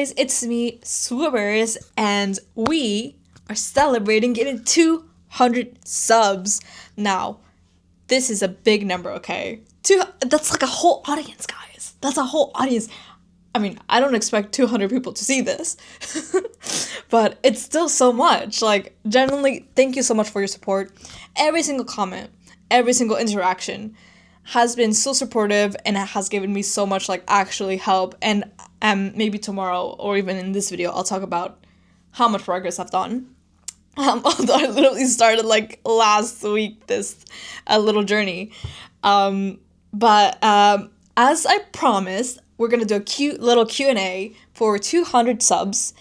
guys, it's me, Swoopers, and we are celebrating getting 200 subs. Now, this is a big number, okay? That's like a whole audience, guys. That's a whole audience. I mean, I don't expect 200 people to see this, but it's still so much. Like, genuinely, thank you so much for your support. Every single comment, every single interaction has been so supportive, and it has given me so much, like, actually help. And maybe tomorrow or even in this video, I'll talk about how much progress I've done. Although I literally started like last week this little journey. But as I promised, we're gonna do a cute little Q&A for 200 subs.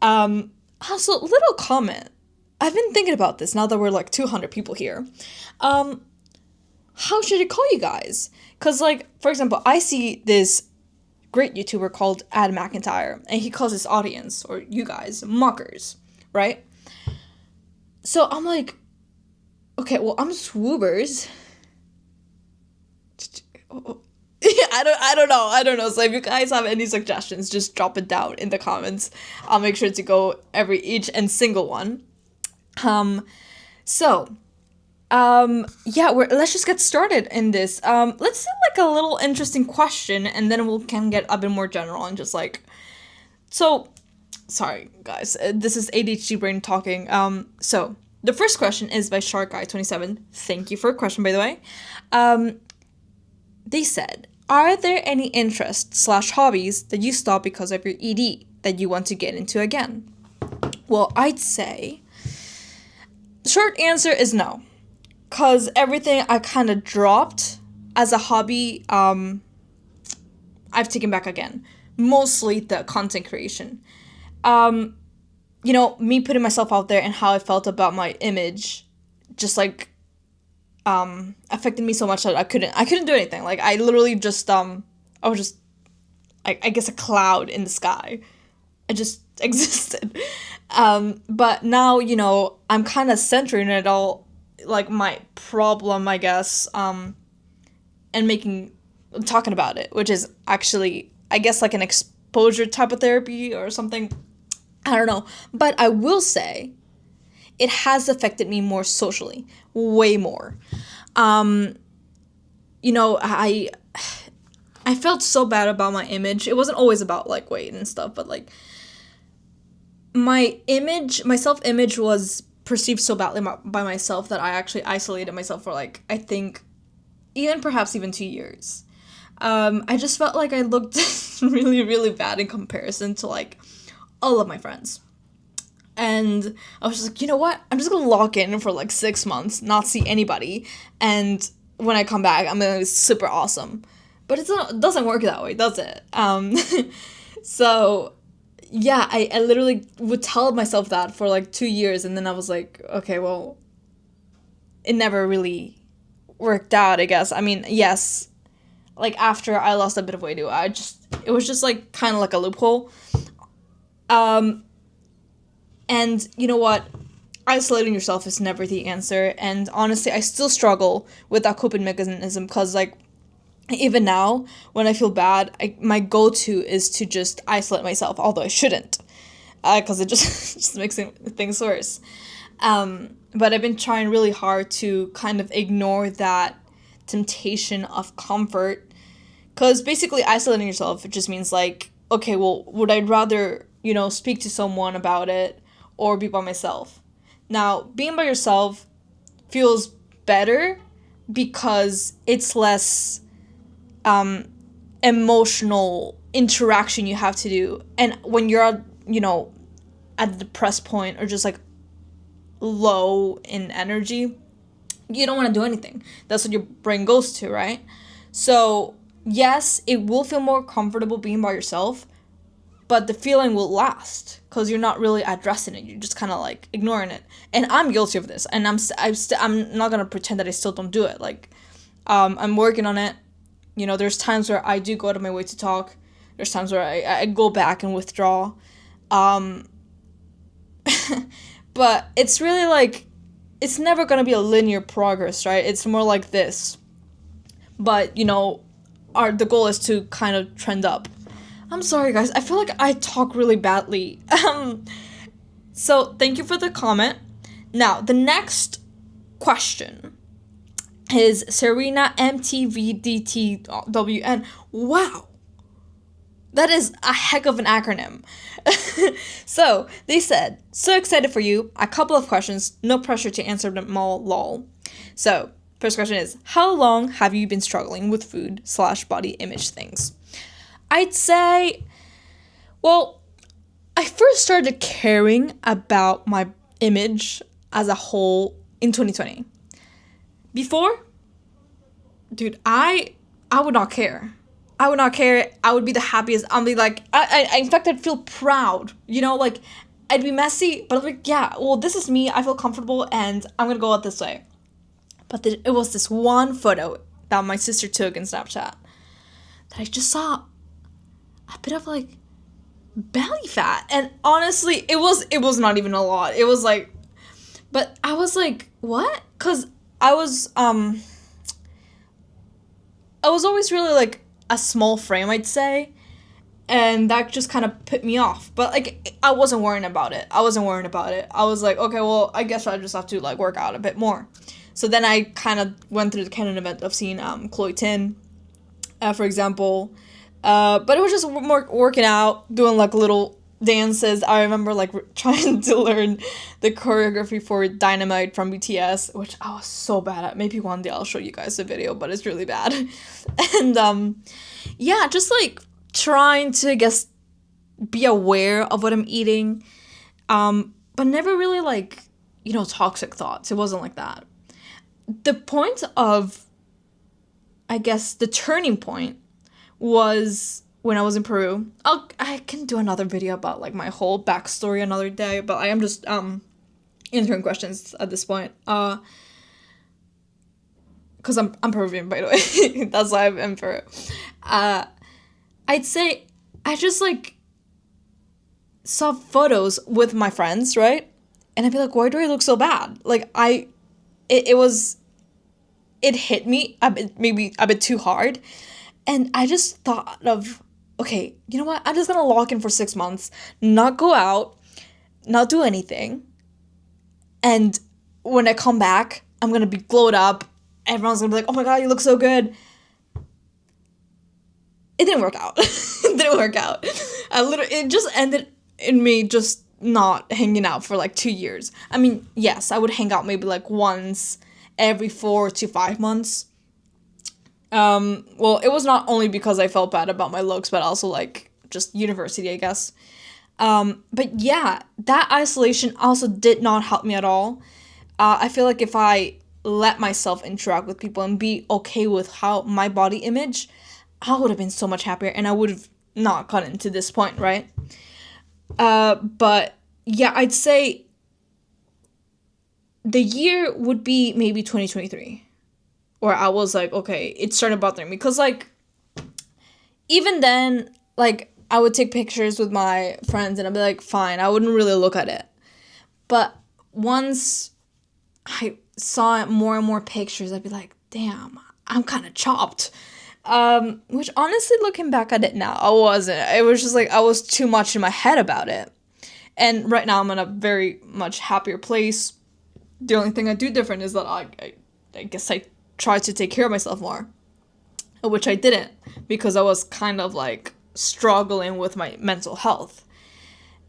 Also, little comment. I've been thinking about this now that we're like 200 people here. How should I call you guys? Because, like, for example, I see this great YouTuber called Ad McIntyre, and he calls his audience, or you guys, muckers, right? So I'm like, okay, well, I'm Swoopers. I don't know. So if you guys have any suggestions, just drop it down in the comments. I'll make sure to go each and single one. Let's just get started in this. Let's do like a little interesting question, and then we can get a bit more general and just like. So, sorry guys, this is ADHD brain talking. So the first question is by Shark Guy 27. Thank you for a question, by the way. They said, are there any interests/hobbies that you stopped because of your ED that you want to get into again? Well, I'd say the short answer is no. Because everything I kind of dropped as a hobby, I've taken back again. Mostly the content creation. Me putting myself out there and how I felt about my image just like affected me so much that I couldn't do anything. Like, I literally just I was just I guess a cloud in the sky. I just existed. But now, I'm kind of centering it all, like, my problem, I guess, and talking about it, which is actually, I guess, like an exposure type of therapy or something. I don't know. But I will say it has affected me more socially, way more. I felt so bad about my image. It wasn't always about, like, weight and stuff, but, like, my self-image was perceived so badly by myself that I actually isolated myself for, like, I think perhaps even 2 years. I just felt like I looked really, really bad in comparison to, like, all of my friends. And I was just like, you know what? I'm just gonna lock in for, like, 6 months, not see anybody, and when I come back, I'm gonna be super awesome. But it doesn't work that way, does it? So yeah, I literally would tell myself that for like 2 years, and then I was like, okay, well, it never really worked out, I guess. I mean, yes, like, after I lost a bit of weight, it was just like kind of like a loophole. And you know what? Isolating yourself is never the answer, and honestly, I still struggle with that coping mechanism, because, like, even now, when I feel bad, my go-to is to just isolate myself, although I shouldn't, because it just makes things worse. But I've been trying really hard to kind of ignore that temptation of comfort, because basically isolating yourself, it just means, like, okay, well, would I rather, speak to someone about it or be by myself? Now, being by yourself feels better because it's less emotional interaction you have to do. And when you're at the depressed point or just, like, low in energy, you don't want to do anything. That's what your brain goes to, right? So yes, it will feel more comfortable being by yourself, but the feeling will last because you're not really addressing it. You're just kind of, like, ignoring it. And I'm guilty of this, and I'm not gonna pretend that I still don't do it. Like, I'm working on it. There's times where I do go out of my way to talk. There's times where I go back and withdraw. But it's really, like, it's never going to be a linear progress, right? It's more like this. But, the goal is to kind of trend up. I'm sorry, guys. I feel like I talk really badly. So thank you for the comment. Now, the next question is Serena MTVDTWN. Wow. That is a heck of an acronym. So, they said, so excited for you. A couple of questions. No pressure to answer them all, lol. So, first question is, how long have you been struggling with food/body image things? I'd say, well, I first started caring about my image as a whole in 2020. Before, dude, I would not care. I would not care. I would be the happiest. I'd be like, in fact, I'd feel proud. You know, like, I'd be messy, but I'm like, yeah, well, this is me. I feel comfortable, and I'm gonna go out this way. But it was this one photo that my sister took in Snapchat that I just saw a bit of like belly fat, and honestly, it was not even a lot. It was like, but I was like, what? Cause I was always really like a small frame, I'd say, and that just kind of put me off. But like, I wasn't worrying about it. I was like, okay, well, I guess I just have to like work out a bit more. So then I kind of went through the canon event of seeing Chloe Tin, for example. But it was just more working out, doing like little dances. I remember like trying to learn the choreography for Dynamite from BTS, which I was so bad at. Maybe one day I'll show you guys the video, but it's really bad. And yeah, just like trying to, I guess, be aware of what I'm eating, but never really like, you know, toxic thoughts. It wasn't like that. The point of, I guess, the turning point was when I was in Peru. I can do another video about like my whole backstory another day, but I am just answering questions at this point. Cause I'm Peruvian, by the way. That's why I'm in Peru. I'd say I just like saw photos with my friends, right? And I'd be like, why do I look so bad? Like it hit me maybe a bit too hard. And I just thought of, okay, you know what? I'm just gonna lock in for 6 months, not go out, not do anything. And when I come back, I'm gonna be glowed up. Everyone's gonna be like, oh my god, you look so good. It didn't work out. It didn't work out. It just ended in me just not hanging out for like 2 years. I mean, yes, I would hang out maybe like once every 4 to 5 months. Well, it was not only because I felt bad about my looks, but also like just university, I guess. But yeah, that isolation also did not help me at all. I feel like if I let myself interact with people and be okay with how my body image, I would have been so much happier, and I would have not gotten to this point, right? But yeah, I'd say the year would be maybe 2023. Where I was like, okay, it started bothering me. Because, like, even then, like, I would take pictures with my friends and I'd be like, fine, I wouldn't really look at it. But once I saw more and more pictures, I'd be like, damn, I'm kind of chopped. Which, honestly, looking back at it now, I wasn't. It was just, like, I was too much in my head about it. And right now, I'm in a very much happier place. The only thing I do different is that I guess I try to take care of myself more, which I didn't, because I was kind of like struggling with my mental health,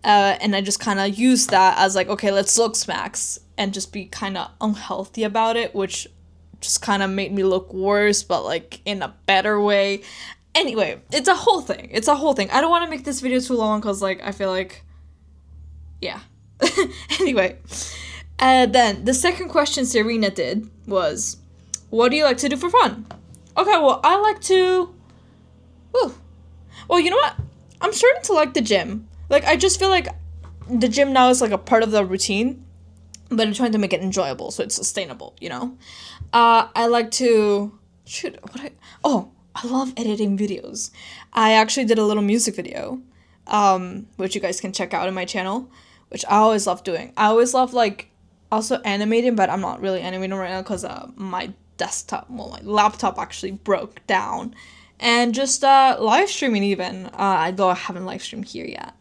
and I just kind of used that as like, okay, let's look smacks and just be kind of unhealthy about it, which just kind of made me look worse, but like in a better way. Anyway, it's a whole thing. I don't want to make this video too long because like I feel like, yeah. Anyway, then the second question Serena did was, what do you like to do for fun? Okay, well, I like to... Well, you know what? I'm starting to like the gym. Like, I just feel like the gym now is, like, a part of the routine. But I'm trying to make it enjoyable so it's sustainable, you know? I like to... I love editing videos. I actually did a little music video, which you guys can check out on my channel, which I always love doing. I always love, like, also animating, but I'm not really animating right now because my laptop actually broke down, and just live streaming even. Though I haven't live streamed here yet.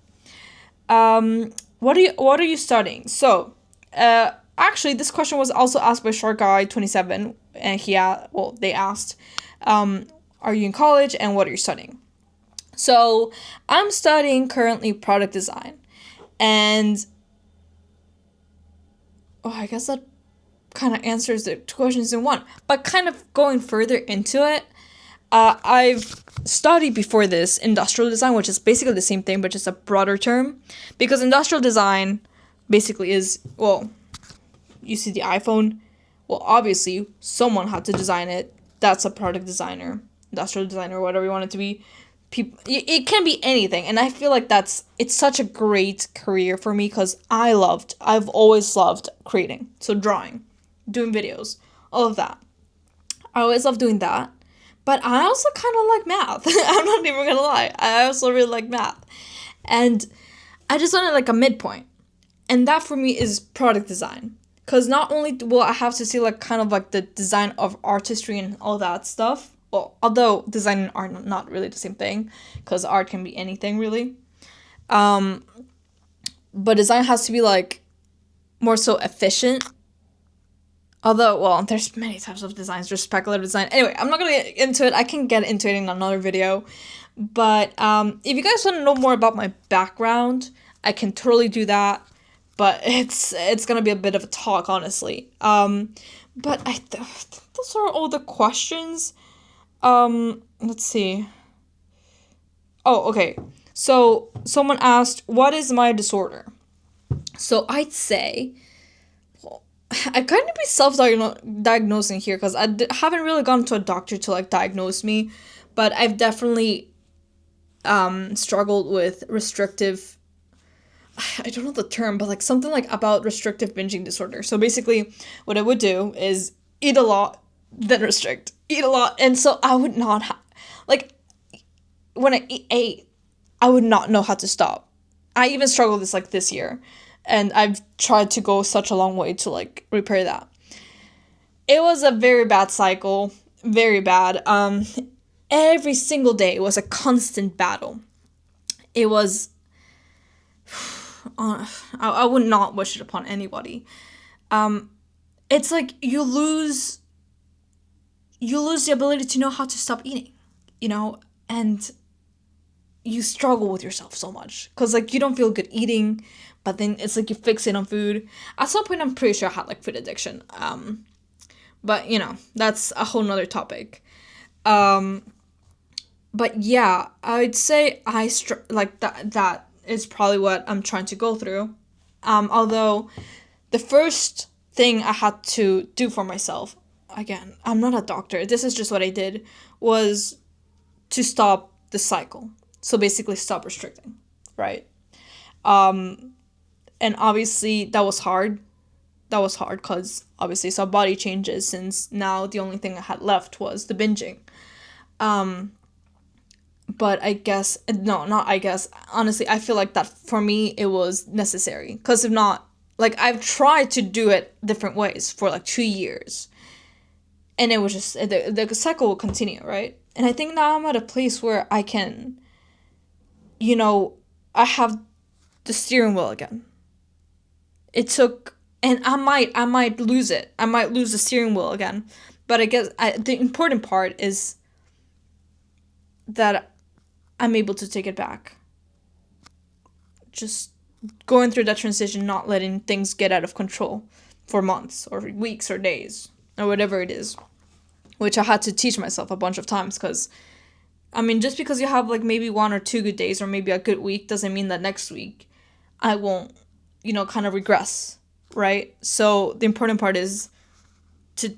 What are you studying? So, actually, this question was also asked by Shark Guy 27, and they asked, are you in college and what are you studying? So, I'm studying currently product design, and I guess that kind of answers the two questions in one. But kind of going further into it, I've studied before this industrial design, which is basically the same thing, but just a broader term. Because industrial design basically is, well, you see the iPhone. Well, obviously, someone had to design it. That's a product designer, industrial designer, whatever you want it to be. It can be anything, and I feel like it's such a great career for me because I've always loved creating, so drawing, doing videos, all of that. I always love doing that, but I also kind of like math. I'm not even gonna lie, I also really like math, and I just wanted like a midpoint, and that for me is product design. Because not only will I have to see like kind of like the design of artistry and all that stuff, well, although design and art are not really the same thing, because art can be anything really. Um, but design has to be like more so efficient. Although, well, there's many types of designs. There's speculative design. Anyway, I'm not gonna get into it. I can get into it in another video. But if you guys want to know more about my background, I can totally do that. But it's gonna be a bit of a talk, honestly. But I think those are all the questions. Let's see. Oh, okay. So someone asked, "What is my disorder?" So I'd say, well, I kind of be self-diagnosing here because haven't really gone to a doctor to like diagnose me, but I've definitely struggled with restrictive. I don't know the term, but like something like about restrictive binging disorder. So basically, what I would do is eat a lot, then restrict, eat a lot, and so I would not like when I ate, I would not know how to stop. I even struggled this like this year, and I've tried to go such a long way to like repair that. It was a very bad cycle, very bad. Every single day was a constant battle. It was. I would not wish it upon anybody. It's like you lose the ability to know how to stop eating, and you struggle with yourself so much because like you don't feel good eating, but then it's like you fixate on food. At some point, I'm pretty sure I had like food addiction. But that's a whole nother topic. But yeah, I'd say like that is probably what I'm trying to go through. Although the first thing I had to do for myself, again, I'm not a doctor, this is just what I did, was to stop the cycle. So basically stop restricting, right? And obviously that was hard. That was hard because obviously saw body changes since now the only thing I had left was the binging. But I guess, no, not I guess, honestly, I feel like that for me, it was necessary. Because if not, like, I've tried to do it different ways for like 2 years. And it was just, the cycle will continue, right? And I think now I'm at a place where I can, I have the steering wheel again. It took, and I might lose it. I might lose the steering wheel again. But I guess the important part is that I'm able to take it back. Just going through that transition, not letting things get out of control for months or weeks or days or whatever it is, which I had to teach myself a bunch of times because, I mean, just because you have like maybe 1 or 2 good days or maybe a good week doesn't mean that next week I won't, kind of regress, right? So the important part is to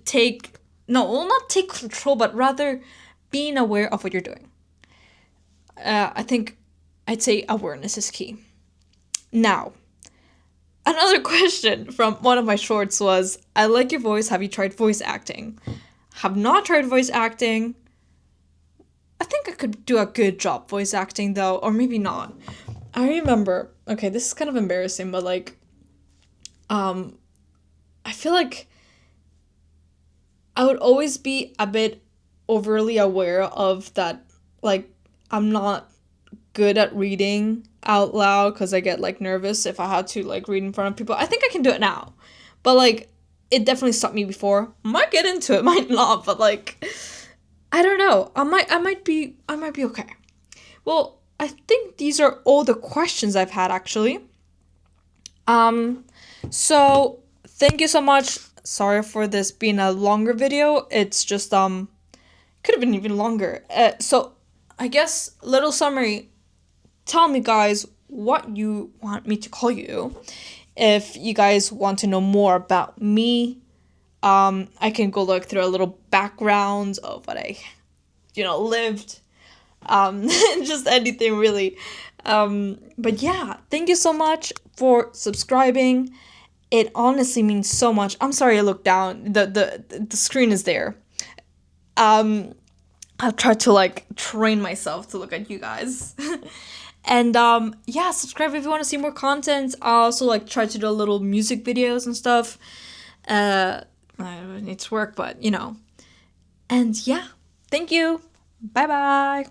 not take control, but rather being aware of what you're doing. I think I'd say awareness is key. Now, another question from one of my shorts was, I like your voice. Have you tried voice acting? Have not tried voice acting. I think I could do a good job voice acting though, or maybe not. I remember, okay, this is kind of embarrassing, but like, I feel like I would always be a bit overly aware of that like I'm not good at reading out loud because I get like nervous if I had to like read in front of people. I think I can do it now, but like it definitely stopped me before. Might get into it, might not, but like I don't know. I might be okay. Well, I think these are all the questions I've had actually. So thank you so much. Sorry for this being a longer video. It's just could have been even longer. So I guess little summary. Tell me guys what you want me to call you. If you guys want to know more about me, I can go look through a little background of what I, lived. Just anything really. But yeah, thank you so much for subscribing. It honestly means so much. I'm sorry I looked down. The screen is there. I'll try to like train myself to look at you guys. And yeah, subscribe if you want to see more content. I'll also like try to do little music videos and stuff. It needs work, but And yeah, thank you. Bye bye.